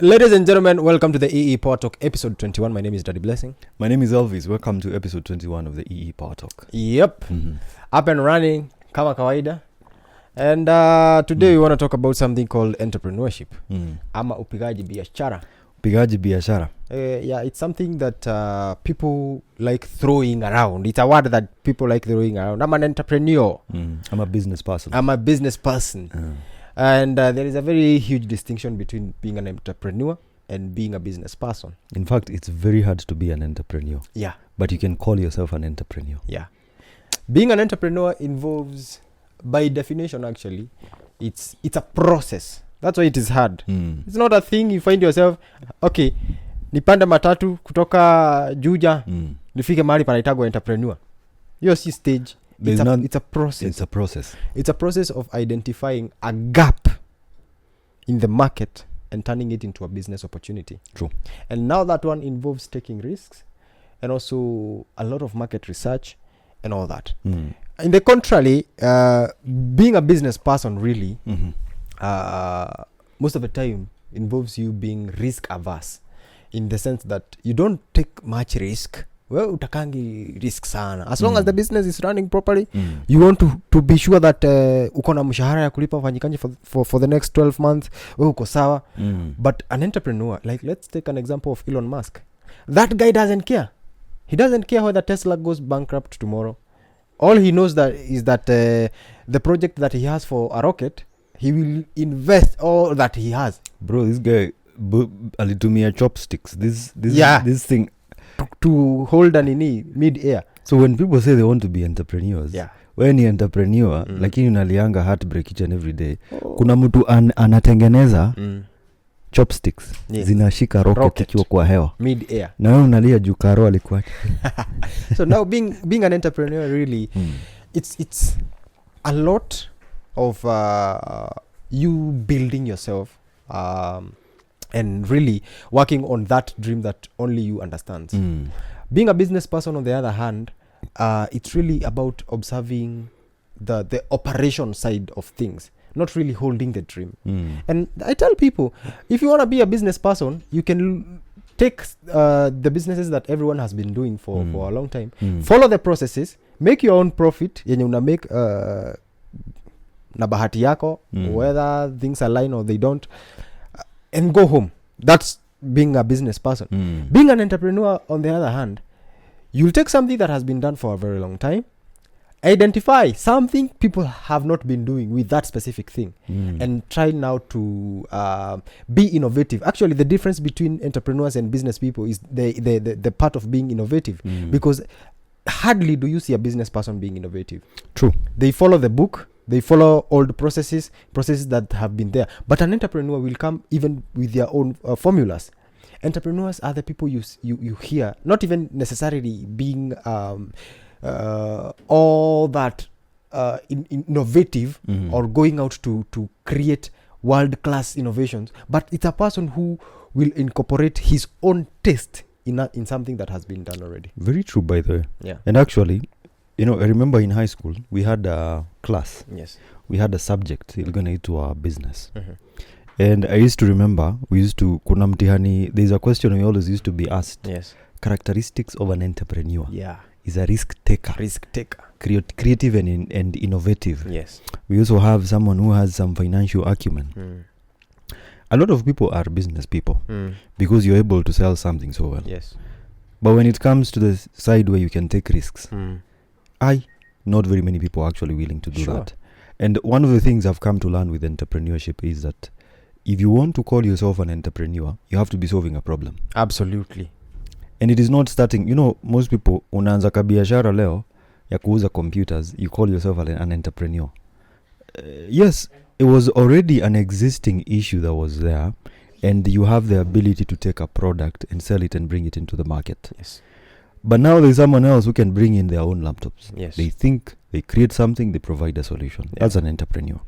Ladies and gentlemen, welcome to the EE Powertalk episode 21. My name is Daddy Blessing. My name is Elvis. Welcome to episode 21 of the EE Powertalk. Yep. Up and running, kama kawaida. And today we want to talk about something called entrepreneurship. Ama upigaji biashara. Upigaji biashara. Yeah, it's something that people like throwing around. It's a word that people like throwing around. I'm an entrepreneur. I'm a business person. I'm a business person. And there is a very huge distinction between being an entrepreneur and being a business person. In fact, it's very hard to be an entrepreneur. Yeah. But you can call yourself an entrepreneur. Yeah. Being an entrepreneur involves, by definition actually, it's a process. That's why it is hard. It's not a thing you find yourself, okay, nipande matatu kutoka Juja, nifike mahali panaitagwa entrepreneur. Hiyo si stage. It's a process. It's a process. It's a process of identifying a gap in the market and turning it into a business opportunity. True. And now that one involves taking risks and also a lot of market research and all that. In the contrary, being a business person really, most of the time involves you being risk averse, in the sense that you don't take much risk. Well, utakangi risk sana. As long as the business is running properly, you want to be sure that uko na mshahara ya kulipa wafanyikazi for the next 12 months. Wewe uko sawa. But an entrepreneur, like let's take an example of Elon Musk. That guy doesn't care. He doesn't care whether Tesla goes bankrupt tomorrow. All he knows is that the project that he has for a rocket, he will invest all that he has. Bro, this guy alitumia chopsticks. This thing to hold an in mid-air. So when people say they want to be entrepreneurs, when you're entrepreneur, lakini unalianga heartbreak each and every day. Kuna mtu anatengeneza chopsticks, zinashika rocket ikiwa kwa hewa mid-air. Na wewe unalia juu karo alikuwa. So now being an entrepreneur really, it's a lot of you building yourself and really working on that dream that only you understand. Being a business person, on the other hand, it's really about observing the operation side of things, not really holding the dream. And I tell people, if you want to be a business person, you can take the businesses that everyone has been doing for a long time, follow the processes, make your own profit, yenye una make na bahati yako, whether things align or they don't, and go home. That's being a business person. Being an entrepreneur, on the other hand, you'll take something that has been done for a very long time, identify something people have not been doing with that specific thing, and try now to be innovative. Actually, the difference between entrepreneurs and business people is the part of being innovative, because hardly do you see a business person being innovative. True. They follow the book. They follow old processes that have been there. But an entrepreneur will come even with their own formulas. Entrepreneurs are the people you hear, not even necessarily being all that innovative or going out to create world-class innovations. But it's a person who will incorporate his own taste in something that has been done already. Very true, by the way. Yeah. And actually, I remember in high school, we had a class. Yes. We had a subject, ilikuwa to our business. And I used to remember, kuna mtihani, there's a question we always used to be asked. Yes. Characteristics of an entrepreneur. Yeah. Is a risk taker. Creative and innovative. Yes. We also have someone who has some financial acumen. A lot of people are business people because you're able to sell something so well. Yes. But when it comes to the side where you can take risks, not very many people are actually willing to do that. And one of the things I've come to learn with entrepreneurship is that if you want to call yourself an entrepreneur, you have to be solving a problem. Absolutely. And it is not starting, most people, unaanza kabiashara leo ya kuuza computers, you call yourself an entrepreneur. Yes, it was already an existing issue that was there, and you have the ability to take a product and sell it and bring it into the market. Yes. But now there's someone else who can bring in their own laptops. Yes. They think, they create something, they provide a solution. Yeah. That's an entrepreneur.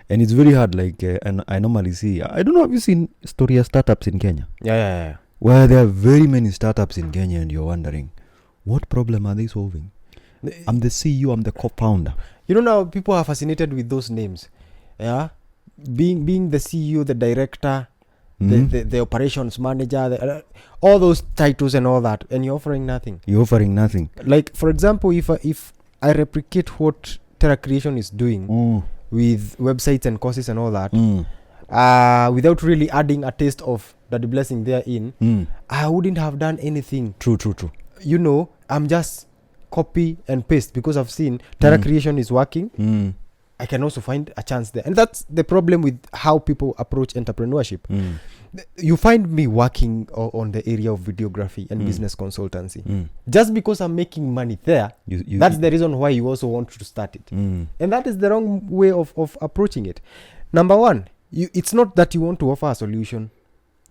And it's very hard, and I normally see, I don't know, have you seen story of startups in Kenya? Yeah. Where there are very many startups in Kenya and you're wondering, what problem are they solving? I'm the CEO, I'm the co-founder. Now people are fascinated with those names. Yeah. Being the CEO, the director, the operations manager, all those titles and all that, and you're offering nothing. You're offering nothing. Like, for example, if I replicate what Terra Creation is doing with websites and courses and all that, without really adding a taste of the blessing therein, I wouldn't have done anything. True. You know, I'm just copy and paste because I've seen Terra Creation is working. I can also find a chance there. And that's the problem with how people approach entrepreneurship. You find me working on the area of videography and business consultancy. Just because I'm making money there, that's the reason why you also want to start it. And that is the wrong way of approaching it. Number one, it's not that you want to offer a solution.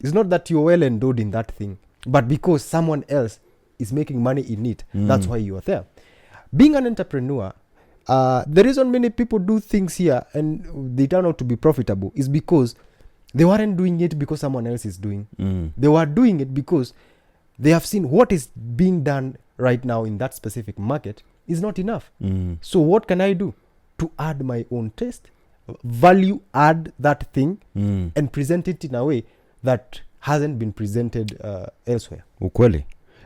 It's not that you're well endowed in that thing. But because someone else is making money in it, that's why you are there. Being an entrepreneur, the reason many people do things here and they turn out to be profitable is because they weren't doing it because someone else is doing. They were doing it because they have seen what is being done right now in that specific market is not enough. So what can I do to add my own taste, value add that thing, and present it in a way that hasn't been presented elsewhere? Ukweli.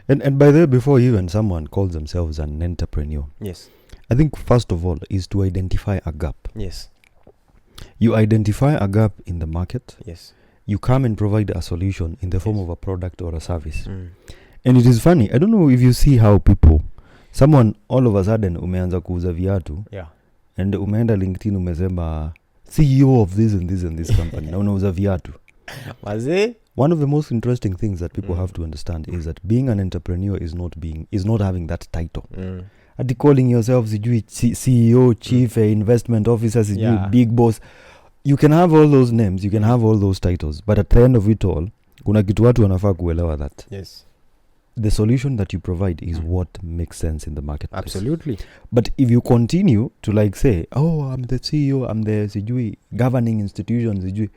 And by the way, before even someone calls themselves an entrepreneur, yes, I think first of all is to identify a gap. Yes. You identify a gap in the market. Yes. You come and provide a solution in the form of a product or a service. And it is funny, I don't know if you see how people, someone all of a sudden umeanza kuuza viatu, and umeenda LinkedIn umesema CEO of this and this and this company na unauza viatu. One of the most interesting things that people have to understand is that being an entrepreneur is not having that title. At calling yourself CEO, chief investment officer, big boss. You can have all those names, you can have all those titles, but at the end of it all, kuna kitu watu wanafaa kuelewa that. Yes. The solution that you provide is what makes sense in the marketplace. Absolutely. But if you continue to like say, oh, I'm the CEO, I'm the sijui governing institution, sijui,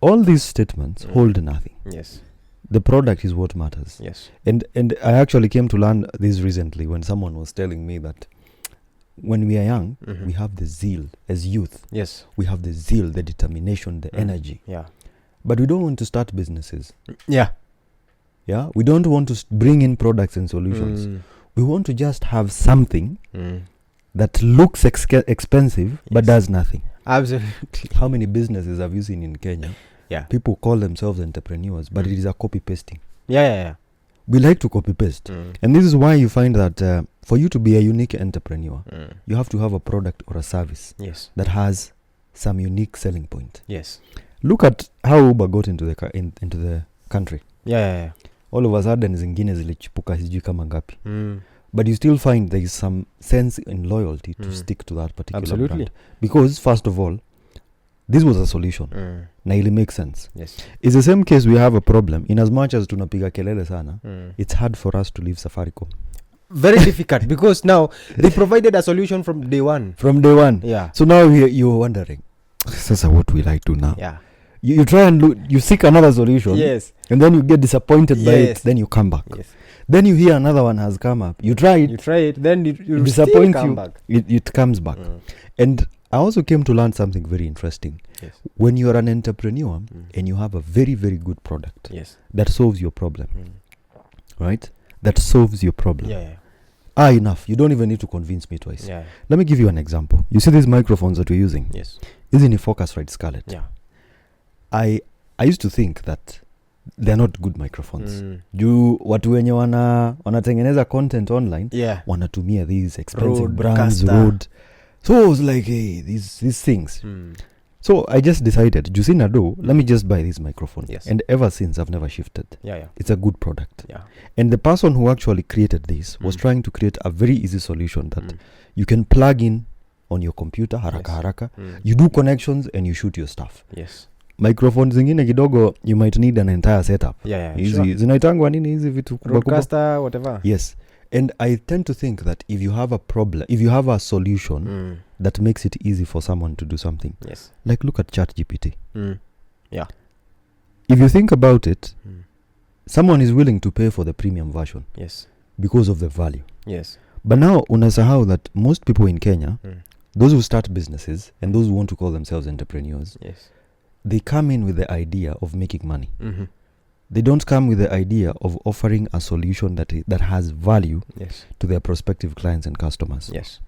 all these statements hold nothing. Yes. The product is what matters. Yes. And I actually came to learn this recently when someone was telling me that when we are young, we have the zeal as youth. Yes. We have the zeal, the determination, the energy. Yeah. But we don't want to start businesses. Yeah. Yeah. We don't want to bring in products and solutions. We want to just have something that looks expensive but does nothing. Absolutely. How many businesses have you seen in Kenya? Yeah. People call themselves entrepreneurs, but it is a copy pasting. Yeah. We like to copy paste. And this is why you find that for you to be a unique entrepreneur, you have to have a product or a service that has some unique selling point. Yes. Look at how Uber got into the country. Yeah. All of a sudden zingine zilichipuka sijui kama ngapi. But you still find there is some sense in loyalty to stick to that particular brand. Because first of all, this was a solution. Na ili make sense. Yes. It's the same case we have a problem. In as much as tunapiga kelele sana, it's hard for us to leave Safaricom. Very difficult because now they provided a solution from day one. Yeah. So now you're wondering, Sasa, what will I do now? Yeah. You try and look, you seek another solution. Yes. And then you get disappointed by it. Then you come back. Yes. Then you hear another one has come up. You try it. Then it disappoints come you. Back. It comes back. And I also came to learn something very interesting. Yes. When you're an entrepreneur and you have a very, very good product that solves your problem, right? That solves your problem. Yeah. Enough. You don't even need to convince me twice. Yeah. Let me give you an example. You see these microphones that we're using? Yes. Isn't it Focusrite Scarlett? Yeah. I used to think that they're not good microphones. Juu watu wenye wanatengeneza content online wanatumia these expensive brands, Rode. So I was like, hey, these things. So I just decided, Jusina let me just buy this microphone. Yes. And ever since I've never shifted. Yeah. It's a good product. Yeah. And the person who actually created this was trying to create a very easy solution that you can plug in on your computer haraka. You do connections and you shoot your stuff. Yes. Microphones zingine kidogo you might need an entire setup. Sure. Zinaitangwa nini hizi vitu broadcaster whatever. Yes. And I tend to think that if you have a problem, if you have a solution that makes it easy for someone to do something, like look at ChatGPT. Yeah. If you think about it, someone is willing to pay for the premium version. Yes. Because of the value. Yes. But now unasahau that most people in Kenya, those who start businesses and those who want to call themselves entrepreneurs, they come in with the idea of making money. Mm-hmm. They don't come with the idea of offering a solution that has value Yes. to their prospective clients and customers. Yes.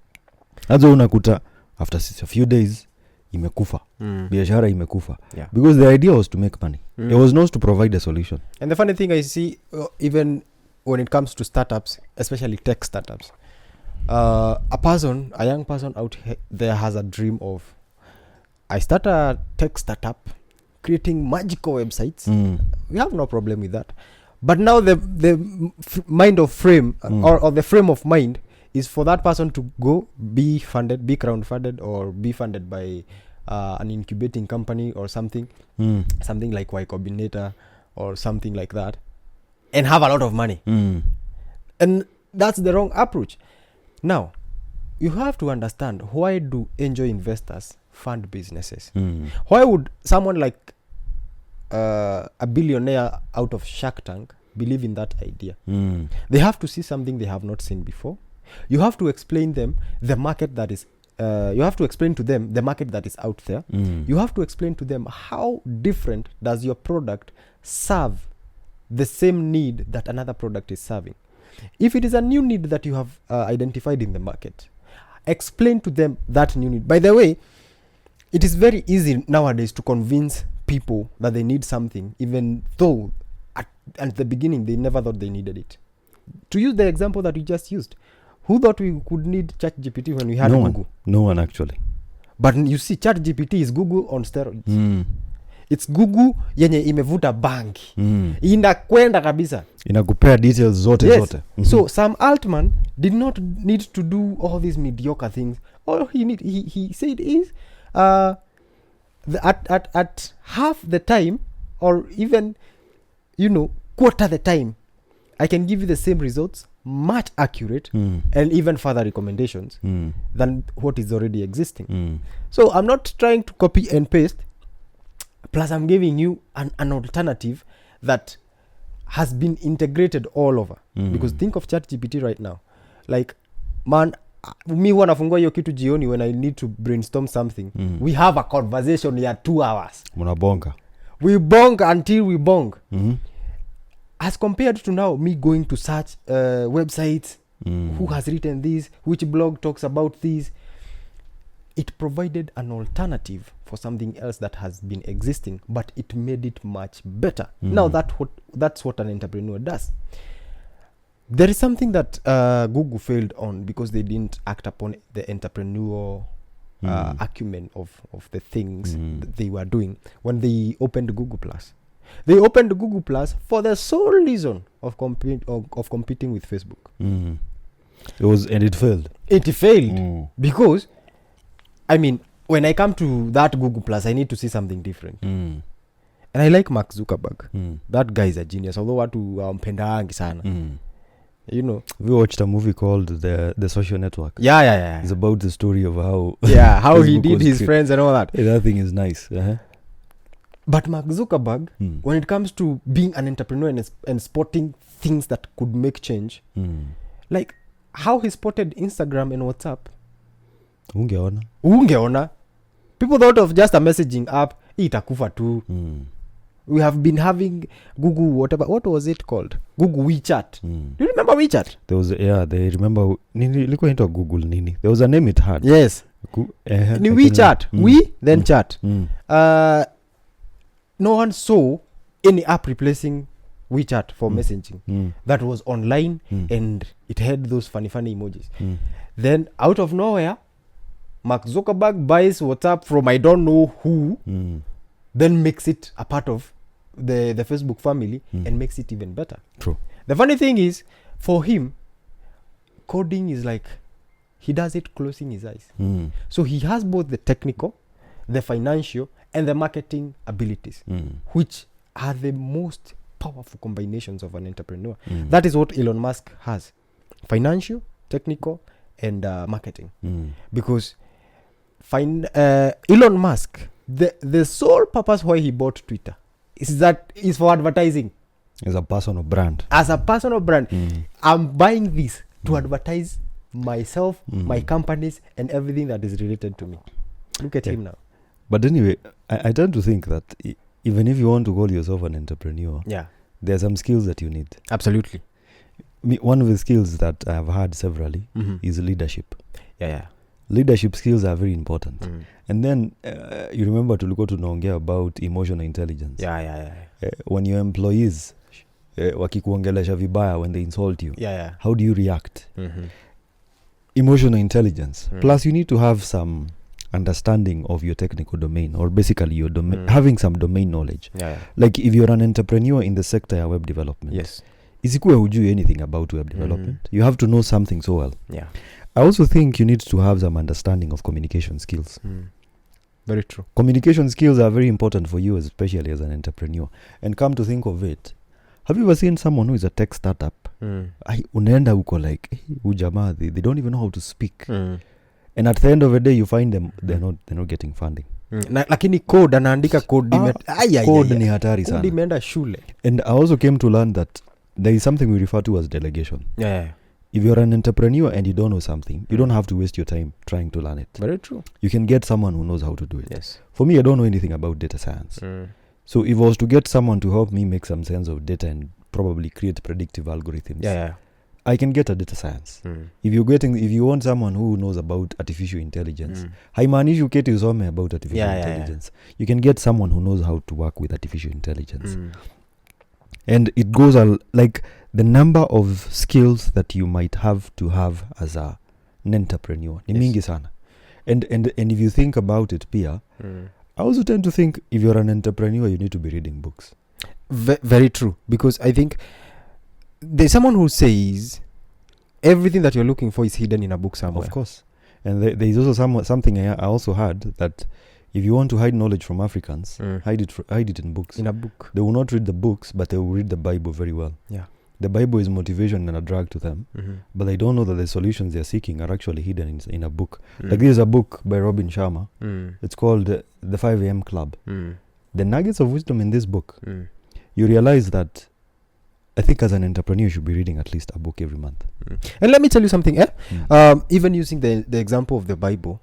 Azo unakuta after a few days imekufa. Biashara imekufa. Yeah. Because the idea was to make money. It was not to provide a solution. And the funny thing I see, even when it comes to startups, especially tech startups, a young person out there has a dream of, I start a tech startup creating magical websites. We have no problem with that. But now the mind of frame or the frame of mind is for that person to go be crowdfunded or be funded by an incubating company or something like Y Combinator or something like that, and have a lot of money. And that's the wrong approach. Now, you have to understand, why do angel investors fund businesses? Why would someone like a billionaire out of Shark Tank believe in that idea? They have to see something they have not seen before. You have to explain them the market that is you have to explain to them the market that is out there. You have to explain to them how different does your product serve the same need that another product is serving. If it is a new need that you have identified in the market, explain to them that new need. By the way, it is very easy nowadays to convince people that they need something, even though at the beginning they never thought they needed it. To use the example that you just used, who thought we could need ChatGPT when we had Google? No one actually. But you see, ChatGPT is Google on steroids. It's Google yenye imevuta banki. Inakwenda kabisa. Inakupea details zote. So Sam Altman did not need to do all these mediocre things. All he said is at half the time, or even quarter the time, I can give you the same results, much accurate, and even further recommendations than what is already existing. So I'm not trying to copy and paste. Plus, I'm giving you an alternative that has been integrated all over. Because think of ChatGPT right now. Like, man, me huwa nafungua hiyo kitu jioni when I need to brainstorm something. We have a conversation ya 2 hours. Munabonga. We bong until we bong. As compared to now, me going to search websites, who has written this, which blog talks about this. It provided an alternative for something else that has been existing, but it made it much better. Now that's what an entrepreneur does. There is something that Google failed on because they didn't act upon the entrepreneurial acumen of the things that they were doing when they opened Google Plus. They opened Google Plus for the sole reason of competing with Facebook. It failed. It failed because, I mean, when I come to that Google Plus, I need to see something different. And I like Mark Zuckerberg. That guy is a genius. Although watu mpendaangi sana. We watched a movie called The Social Network. Yeah. It's about the story of how how he did his friends and all that. That thing is nice. But Mark Zuckerberg, when it comes to being an entrepreneur and spotting things that could make change, like how he spotted Instagram and WhatsApp. Ungeona. People thought of just a messaging app, itakufa tu. We have been having Google whatever. What was it called? Google WeChat. Do you remember WeChat? There was they remember ilikuwa into Google nini. There was a name it had. Yes. Ni WeChat. Then chat. No one saw any app replacing WeChat for messaging that was online and it had those funny emojis. Then out of nowhere, Mark Zuckerberg buys WhatsApp from I don't know who, then makes it a part of the Facebook family and makes it even better. True. The funny thing is, for him, coding is like, he does it closing his eyes. So he has both the technical, the financial, and the marketing abilities, which are the most powerful combinations of an entrepreneur. That is what Elon Musk has. Financial, technical, and marketing. Because Elon Musk, the sole purpose why he bought Twitter is for advertising. As a personal brand. I'm buying this to advertise myself, my companies, and everything that is related to me. Look at him now. But anyway, I tend to think that even if you want to call yourself an entrepreneur, there are some skills that you need. Absolutely. One of the skills that I've had severally is leadership. Leadership skills are very important. And then you remember to go to Nongea about emotional intelligence. When your employees wakikuongelesha vibaya, when they insult you, how do you react? Emotional intelligence. Plus you need to have some understanding of your technical domain, or basically your domain, having some domain knowledge. Like if you're an entrepreneur in the sector of web development, isikuwe hujui anything about web development. You have to know something so well. I also think you need to have some understanding of communication skills. Very true. Communication skills are very important for you, especially as an entrepreneur. And come to think of it, have you ever seen someone who is a tech startup? Unaenda huko like, ujamaa, they don't even know how to speak. And at the end of the day, you find them, they're not getting funding. Lakini code, anaandika code. Code ni hatari sana. Code imeenda shule. And I also came to learn that there is something we refer to as delegation. If you're an entrepreneur and you don't know something, you don't have to waste your time trying to learn it. Very true. You can get someone who knows how to do it. For me, I don't know anything about data science. So if I was to get someone to help me make some sense of data and probably create predictive algorithms, I can get a data science. If you want someone who knows about artificial intelligence, haimaanishi uketi usome about artificial intelligence. You can get someone who knows how to work with artificial intelligence. And it goes like the number of skills that you might have to have as an entrepreneur ni mingi sana. And if you think about it pia, I also tend to think if you're an entrepreneur, you need to be reading books. Very true. Because I think there's someone who says everything that you're looking for is hidden in a book somewhere. Of course. And there is also something I also heard, that if you want to hide knowledge from Africans, hide it in books. In a book. They will not read the books, but they will read the Bible very well. The Bible is motivation and a drug to them, but they don't know that the solutions they're seeking are actually hidden in a book. Like this is a book by Robin Sharma. It's called The 5 a.m. Club. The nuggets of wisdom in this book, you realize that I think as an entrepreneur, you should be reading at least a book every month. And let me tell you something. Even using the example of the Bible,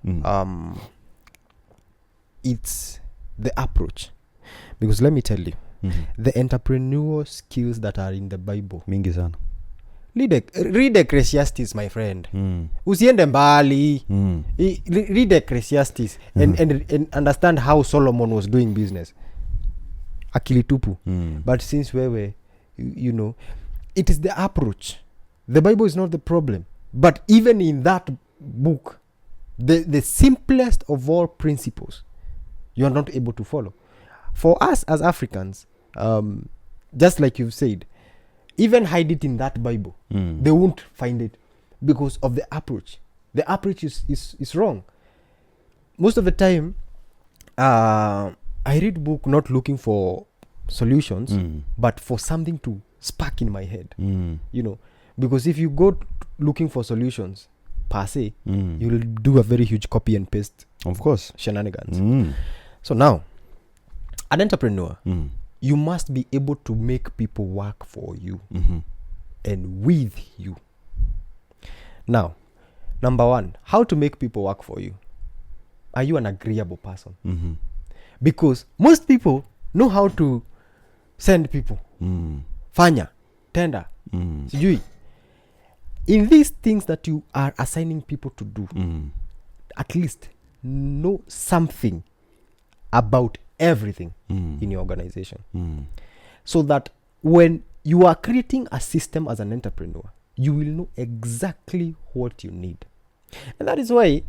it's the approach. Because let me tell you, the entrepreneurial skills that are in the Bible, mingi sana. Read Ecclesiastes, my friend. Usiende mbali. Read Ecclesiastes and understand how Solomon was doing business. Akili tupu. But since wewe, you know, it is the approach. The Bible is not the problem. But even in that book, the simplest of all principles, you are not able to follow. For us as Africans, just like you've said, even hide it in that Bible, they won't find it because of the approach. The approach is wrong. Most of the time, I read book not looking for solutions, but for something to spark in my head. You know, because if you go looking for solutions per se, you'll do a very huge copy and paste, of course, shenanigans. So now, an entrepreneur, you must be able to make people work for you and with you. Now, number one, how to make people work for you? Are you an agreeable person? Because most people know how to send people. Fanya, tender, sijui. In these things that you are assigning people to do, at least know something about everything in your organization. So that when you are creating a system as an entrepreneur, you will know exactly what you need. And that is why,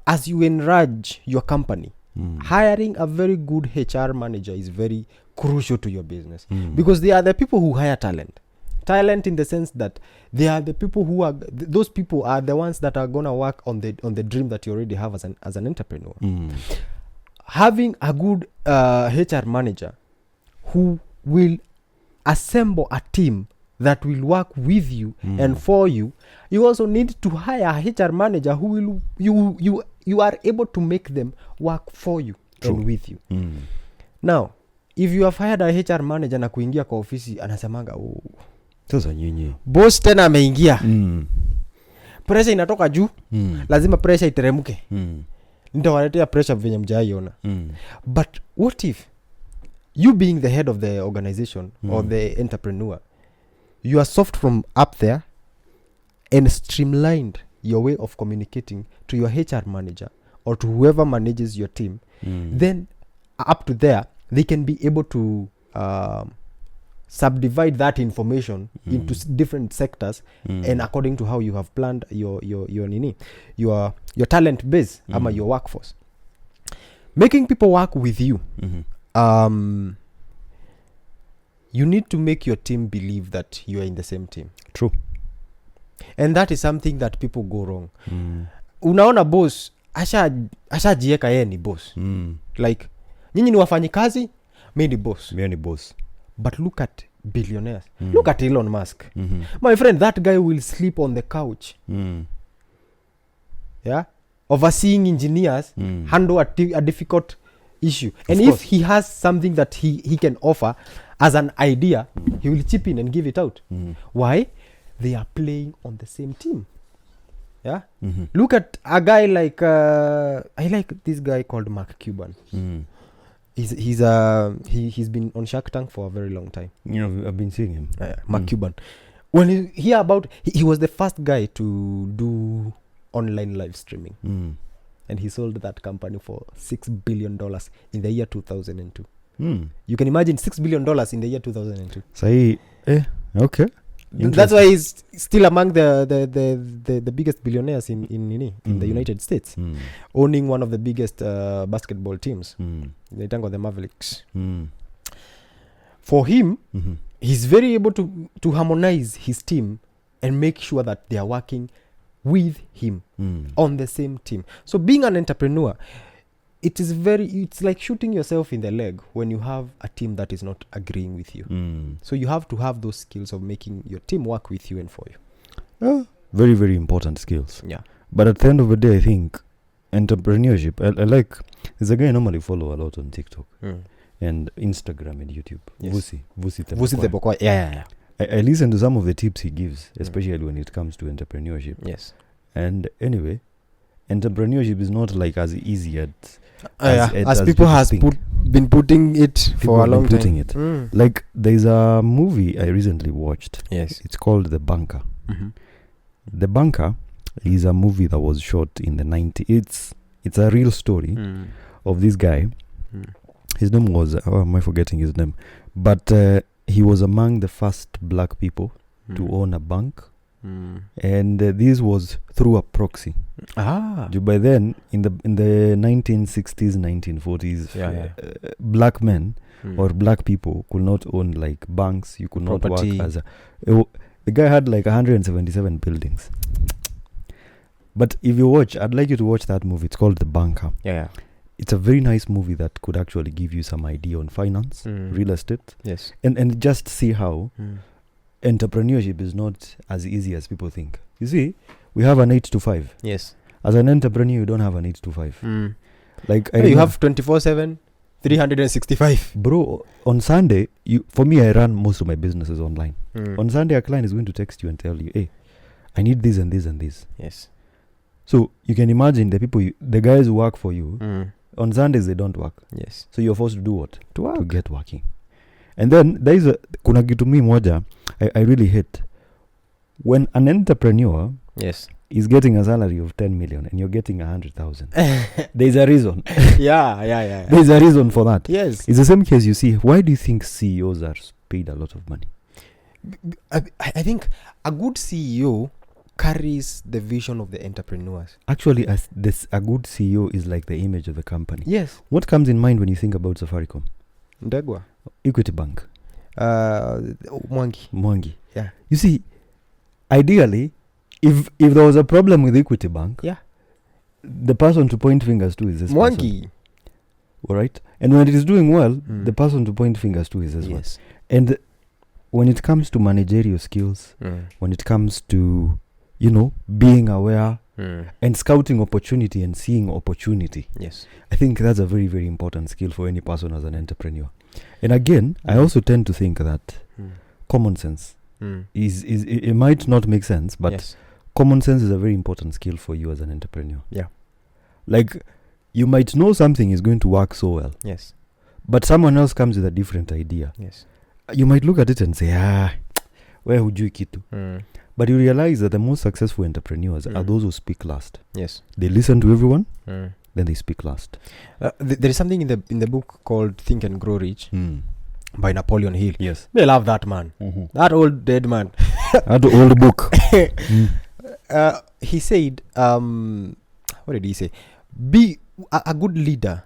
as you enlarge your company, hiring a very good HR manager is very crucial to your business. Because they are the people who hire talent. Talent in the sense that they are the people who are, those people are the ones that are going to work on the dream that you already have as an entrepreneur. Having a good HR manager who will assemble a team that will work with you and for you, you also need to hire a HR manager who will you are able to make them work for you and with you. Now, if you have hired a HR manager na kuingia kwa ofisi anasemanga sasa nyinyi boss tena ameingia, pressure inatoka juu, lazima pressure iteremke. nitawaletea pressure venye mjaiona. But what if you being the head of the organization or the entrepreneur, you are soft from up there and streamlined your way of communicating to your HR manager or to whoever manages your team, then up to there they can be able to subdivide that information into different sectors and according to how you have planned your talent base ama your workforce. Making people work with you, you need to make your team believe that you are in the same team. True. And that is something that people go wrong. Unaona boss ashajieka yeye ni boss. Like nyinyi ni wafanyikazi, mimi ni boss. But look at billionaires. Look at Elon Musk. My friend, that guy will sleep on the couch. Yeah? Overseeing engineers handle a difficult issue. And if he has something that he can offer as an idea, he will chip in and give it out. Why? They are playing on the same team. Yeah? Look at a guy like I like this guy called Mark Cuban. He's been on Shark Tank for a very long time. You know, I've been seeing him. Mark Cuban. When you hear about, he was the first guy to do online live streaming. And he sold that company for $6 billion in the year 2002. You can imagine $6 billion in the year 2002. So okay. That's why he's still among the biggest billionaires in the United States, owning one of the biggest basketball teams, the Mavericks. For him, he's very able to harmonize his team and make sure that they are working with him on the same team. So being an entrepreneur, it's like shooting yourself in the leg when you have a team that is not agreeing with you. So you have to have those skills of making your team work with you and for you. Very, very important skills. Yeah. But at the end of the day, I think entrepreneurship, I like, there's a guy I normally follow a lot on TikTok and Instagram and YouTube. Yes. Vusi Tebokwa. Yeah. I listen to some of the tips he gives, especially when it comes to entrepreneurship. Yes. And anyway, entrepreneurship is not like as easy as people has been putting it for a long time. Like there's a movie I recently watched. Yes. It's called The Banker. The Banker is a movie that was shot in the 90s. It's a real story of this guy. His name was, am I forgetting his name? But he was among the first black people to own a bank. And this was through a proxy. By then, in the 1960s, 1940s, black men or black people could not own like banks. You could not work as a... the guy had like 177 buildings. But if you watch, I'd like you to watch that movie. It's called The Banker. Yeah. It's a very nice movie that could actually give you some idea on finance, real estate. Yes. And just see how entrepreneurship is not as easy as people think. You see, we have an 8 to 5. Yes. As an entrepreneur, you don't have an 8 to 5. Like you have 24/7, 365. Bro, on Sunday, for me, I run most of my businesses online. On Sunday, a client is going to text you and tell you, hey, I need this and this and this. Yes. So you can imagine the guys who work for you, on Sundays they don't work. Yes. So you're forced to do what? To work. To get working. And then there is kuna kitu mi moja I really hate. When an entrepreneur is getting a salary of 10 million and you're getting 100,000, there's a reason. Yeah. There's a reason for that. Yes. It's the same case you see. Why do you think CEOs are paid a lot of money? I think a good CEO carries the vision of the entrepreneurs. Actually, a good CEO is like the image of the company. Yes. What comes in mind when you think about Safaricom? Ndegwa. Equity Bank. Mwangi. Yeah. You see, ideally, if there was a problem with Equity Bank, the person to point fingers to is this Mwangi. person. All right? And when it is doing well, the person to point fingers to is this one. And when it comes to managerial skills, when it comes to, being aware and scouting opportunity and seeing opportunity, I think that's a very, very important skill for any person as an entrepreneur. And again, I also tend to think that common sense is it might not make sense, but common sense is a very important skill for you as an entrepreneur. Yeah. Like, you might know something is going to work so well, Yes. but someone else comes with a different idea. Yes. You might look at it and say, we hujui kitu. But you realize that the most successful entrepreneurs are those who speak last. Yes. They listen to everyone, then they speak last. There is something in the book called Think and Grow Rich by Napoleon Hill. Yes. I love that man. That old dead man. That old book. He said, what did he say? Be a good leader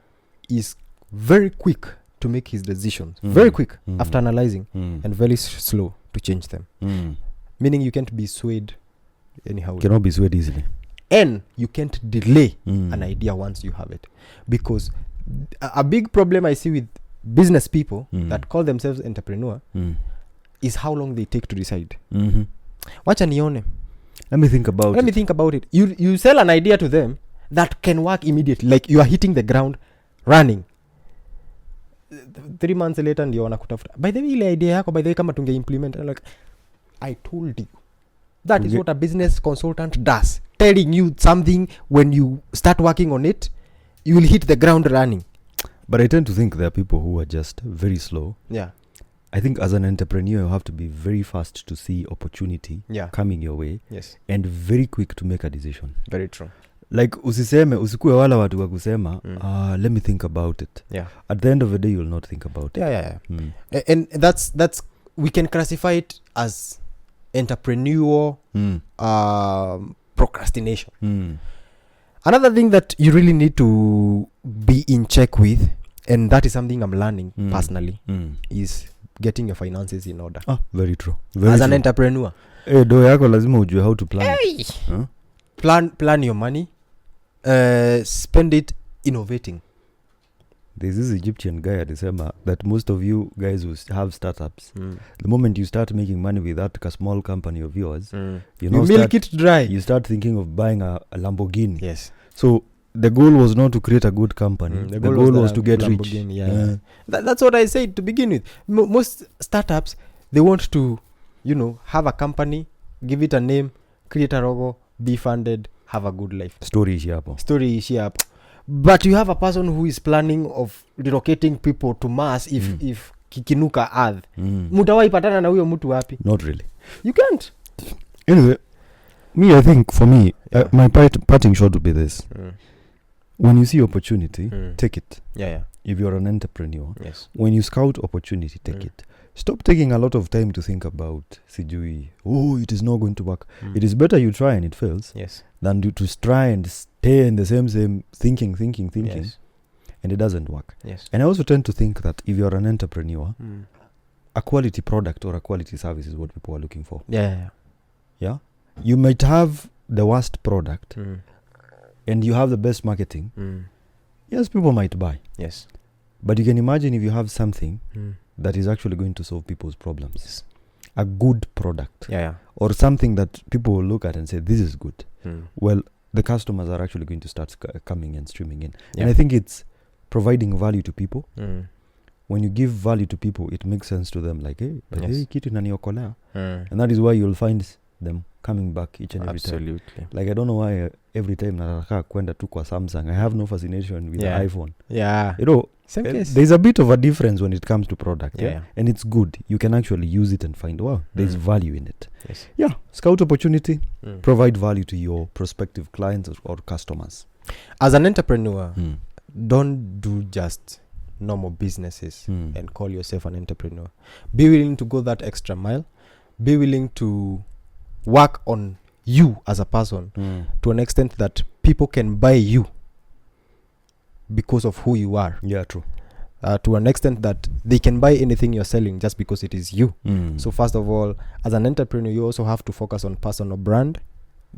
is very quick to make his decisions. Very quick after analyzing and very slow to change them. Meaning you can't be swayed anyhow. Cannot be swayed easily. And you can't delay an idea once you have it. Because a big problem I see with business people that call themselves entrepreneur is how long they take to decide. Wacha nione. Let me think about it. You sell an idea to them that can work immediately. Like you are hitting the ground running. 3 months later ndio wanakutafuta. By the way, ile idea yako, by the way, kama tunge implement, like I told you. That is what a business consultant does. Telling you something, when you start working on it, you will hit the ground running. But I tend to think there are people who are just very slow. Yeah. I think as an entrepreneur, you have to be very fast to see opportunity coming your way. Yes. And very quick to make a decision. Very true. Like usikue wala watu wa kusema, let me think about it. Yeah. At the end of the day, you'll not think about it. Yeah. And that's we can classify it as entrepreneurial procrastination. Another thing that you really need to be in check with, and that is something I'm learning personally, is getting your finances in order. Very true. As an entrepreneur. Do yako lazima ujue how to plan. Huh? Plan your money. Spend it innovating. There's this Egyptian guy at December that most of you guys who have startups, the moment you start making money with that small company of yours, you milk it dry. You start thinking of buying a Lamborghini. Yes. So the goal was not to create a good company. The goal was to get rich. Yeah. That's what I said to begin with. Most startups, they want to, have a company, give it a name, create a logo, be funded, have a good life. Story ishi hapo. But you have a person who is planning of relocating people to Mars if kikinuka earth. Mutawai patana na huyo mtu wapi? Not really. You can't. Anyway, I think for me, my parting shot would be this. When you see opportunity, take it. Yeah. If you're an entrepreneur, yes. When you scout opportunity, take it. Stop taking a lot of time to think about sijui. It is not going to work. It is better you try and it fails. Yes. Than to try and stay in the same thinking, yes. And it doesn't work. Yes. And I also tend to think that if you're an entrepreneur, a quality product or a quality service is what people are looking for. Yeah. You might have the worst product and you have the best marketing. Yes, people might buy. Yes. But you can imagine if you have something that is actually going to solve people's problems. Yes. A good product. Yeah. Or something that people will look at and say, this is good. Well, the customers are actually going to start coming and streaming in. Yeah. And I think it's providing value to people. When you give value to people, it makes sense to them. Like, hey, kitu inaniokolea. And that is why you'll find them coming back each and every time. Absolutely. Like, I don't know why every time nataka kwenda tu kwa Samsung, I have no fascination with the iPhone. Yeah. Same case. There's a bit of a difference when it comes to product. Yeah. And it's good. You can actually use it and find, there's value in it. Yes. Yeah. Scout opportunity. Provide value to your prospective clients or customers. As an entrepreneur, don't do just normal businesses and call yourself an entrepreneur. Be willing to go that extra mile. Be willing to work on you as a person to an extent that people can buy you because of who you are. Yeah, true. To an extent that they can buy anything you're selling just because it is you. So first of all, as an entrepreneur, you also have to focus on personal brand,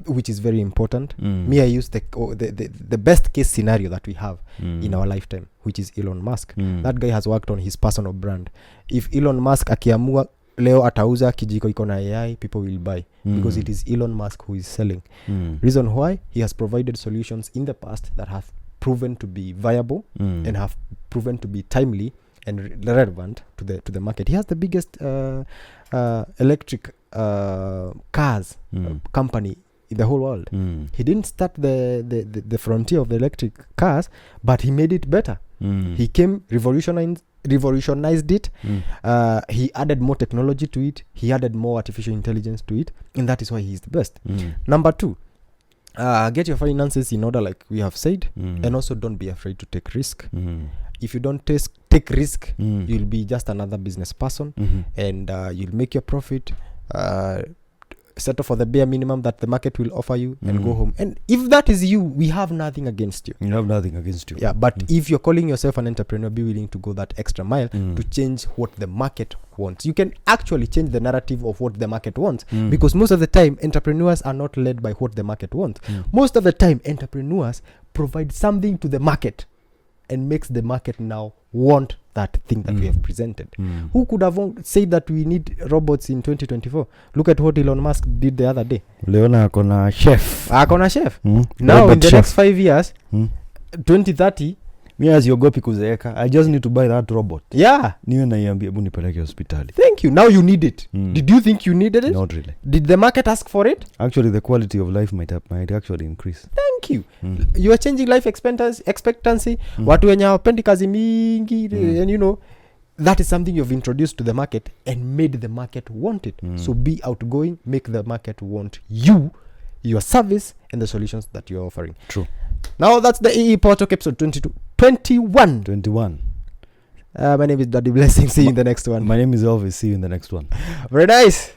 which is very important. I use the best case scenario that we have in our lifetime, which is Elon Musk. That guy has worked on his personal brand. If Elon Musk akiamua leo atauza kijiko iko na AI, people will buy because it is Elon Musk who is selling. Reason why? He has provided solutions in the past that have proven to be viable and have proven to be timely and relevant to the market. He has the biggest electric cars company in the whole world. He didn't start the frontier of the electric cars, but he made it better. He came, revolutionized it. He added more technology to it. He added more artificial intelligence to it, and that is why he's the best. Number 2, get your finances in order, like we have said, and also don't be afraid to take risk. If you don't take risk, you'll be just another business person, and you'll make your profit, settle for the bare minimum that the market will offer you, and go home. And if that is you, we have nothing against you. You have nothing against you. Yeah, but if you're calling yourself an entrepreneur, be willing to go that extra mile to change what the market wants. You can actually change the narrative of what the market wants, because most of the time, entrepreneurs are not led by what the market wants. Most of the time, entrepreneurs provide something to the market and makes the market now want that thing that we have presented. Who could have said that we need robots in 2024? Look at what Elon Musk did the other day. Leona akona chef. Akona chef. Now Robot in the chef. next 5 years, 2030, Mi asiogopi kuzeeka. I just need to buy that robot. yeah, Niwe naiambia hebu nipeleke hospitali. thank you. Now you need it. Did you think you needed it? Not really. Did the market ask for it? Actually, the quality of life might actually increase. Thank you. You are changing life expectancy. Watu wenye hawapendi kazi mingi, and you know, that is something you've introduced to the market and made the market want it. So be outgoing, make the market want you, your service, and the solutions that you're offering. True. Now that's the EE Powertalk episode 21. 21. My name is Daddy Blessing. See you in the next one. My name is Elvis. See you in the next one. Very nice.